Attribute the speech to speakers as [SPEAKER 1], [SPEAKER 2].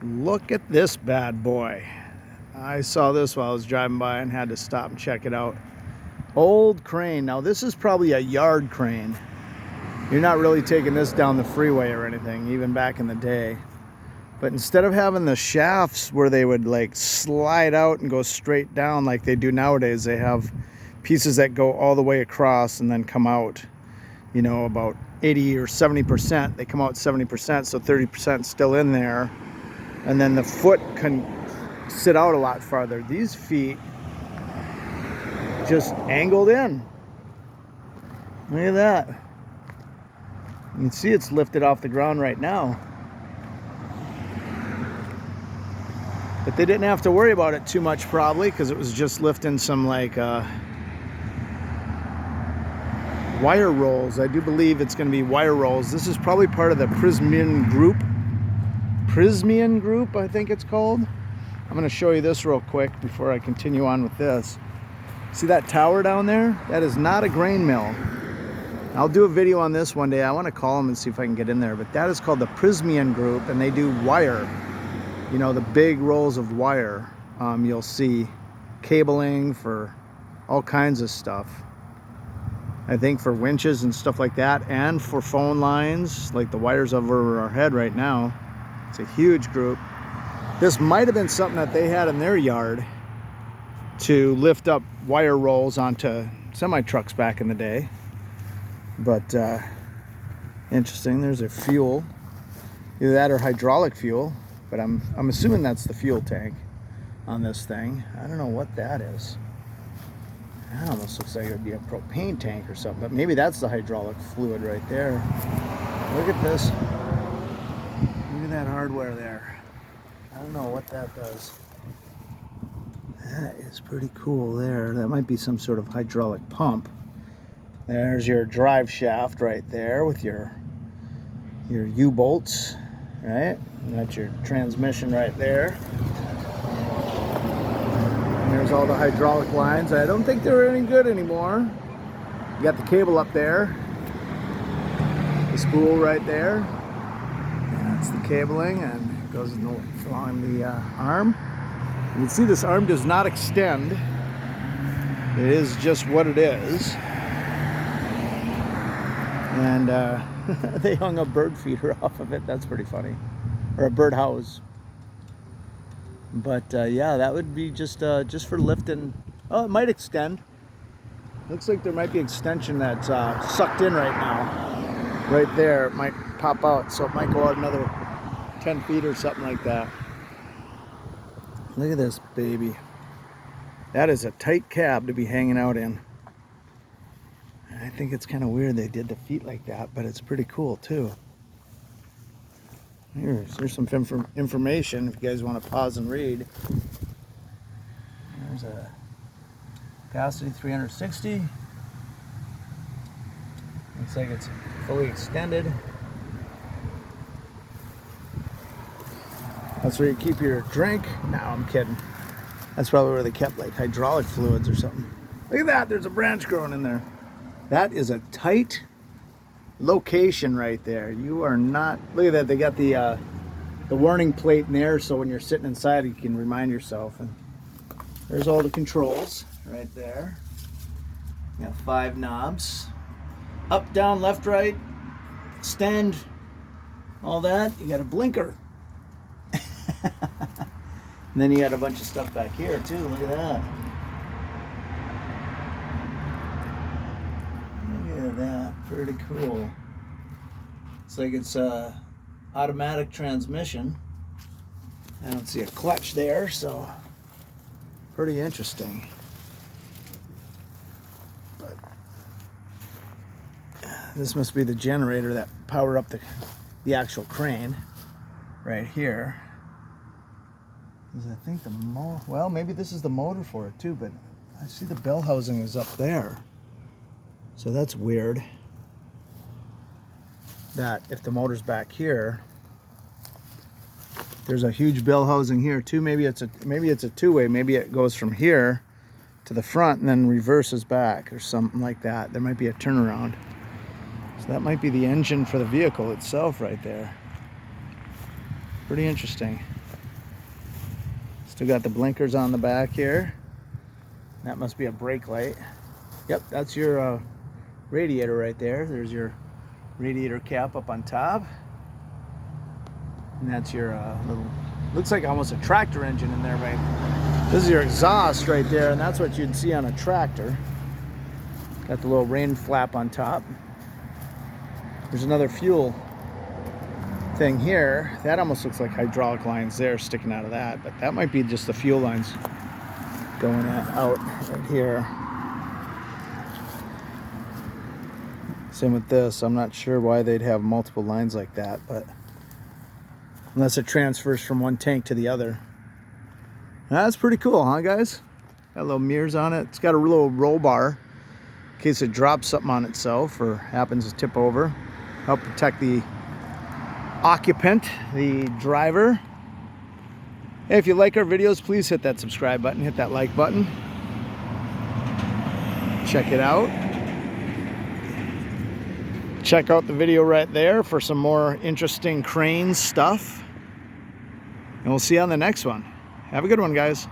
[SPEAKER 1] Look at this bad boy. I saw this while I was driving by and had to stop and check it out. Old crane. Now this is probably a yard crane. You're not really taking this down the freeway or anything, even back in the day. But instead of having the shafts where they would like slide out and go straight down like they do nowadays, they have pieces that go all the way across and then come out, you know, about 80 or 70%. They come out 70%, so 30% still in there. And then the foot can sit out a lot farther. These feet just angled in. Look at that. You can see it's lifted off the ground right now. But they didn't have to worry about it too much probably because it was just lifting some like wire rolls. I do believe it's going to be wire rolls. This is probably part of the Prysmian group. Prysmian group, I think it's called. I'm going to show you this real quick before I continue on with this. See that tower down there? That is not a grain mill. I'll do a video on this one day. I want to call them and see if I can get in there. But that is called the Prysmian group, and they do wire. You know, the big rolls of wire. You'll see cabling for all kinds of stuff. I think for winches and stuff like that, and for phone lines, like the wires over our head right now. It's a huge group. This might have been something that they had in their yard to lift up wire rolls onto semi-trucks back in the day. But interesting. There's a fuel, either that or hydraulic fuel. But I'm assuming that's the fuel tank on this thing. I don't know what that is. That almost looks like it would be a propane tank or something, but maybe that's the hydraulic fluid right there. Look at this. Look at that hardware there. I don't know what that does. That is pretty cool there. That might be some sort of hydraulic pump. There's your drive shaft right there with your U-bolts, right? And that's your transmission right there. And there's all the hydraulic lines. I don't think they're any good anymore. You got the cable up there. The spool right there. That's the cabling, and it goes along the arm. You can see this arm does not extend. It is just what it is. And they hung a bird feeder off of it. That's pretty funny. Or a bird house. But yeah, that would be just for lifting. Oh, it might extend. Looks like there might be extension that's sucked in right now. Right there, it might pop out, so it might go out another 10 feet or something like that. Look at this baby. That is a tight cab to be hanging out in. I think it's kind of weird they did the feet like that, but it's pretty cool too. Here's some information if you guys want to pause and read. There's a capacity 360. Looks like it's fully extended. That's where you keep your drink. No, I'm kidding. That's probably where they kept like hydraulic fluids or something. Look at that, there's a branch growing in there. That is a tight location right there. You are not, look at that, they got the warning plate in there, so when you're sitting inside you can remind yourself. And there's all the controls right there. You got 5 knobs. Up, down, left, right, extend, all that. You got a blinker. And then you got a bunch of stuff back here too. Look at that. Look at that. Pretty cool. It's like it's a automatic transmission. I don't see a clutch there, so pretty interesting. But this must be the generator that powered up the actual crane right here. I think well, maybe this is the motor for it too, but I see the bell housing is up there. So that's weird. That if the motor's back here, there's a huge bell housing here too. Maybe it's a two-way. Maybe it goes from here to the front and then reverses back or something like that. There might be a turnaround. So that might be the engine for the vehicle itself right there. Pretty interesting. Still got the blinkers on the back here. That must be a brake light. Yep, that's your radiator right there. There's your radiator cap up on top. And that's your little, looks like almost a tractor engine in there, right? This is your exhaust right there, and that's what you'd see on a tractor. Got the little rain flap on top. There's another fuel thing here. That almost looks like hydraulic lines there sticking out of that, but that might be just the fuel lines going out right here. Same with this. I'm not sure why they'd have multiple lines like that, but unless it transfers from one tank to the other. That's pretty cool, huh, guys? Got little mirrors on it. It's got a little roll bar in case it drops something on itself or happens to tip over. Help protect the occupant, the driver. Hey, if you like our videos, please hit that subscribe button, hit that like button. Check it out. Check out the video right there for some more interesting crane stuff. And we'll see you on the next one. Have a good one, guys.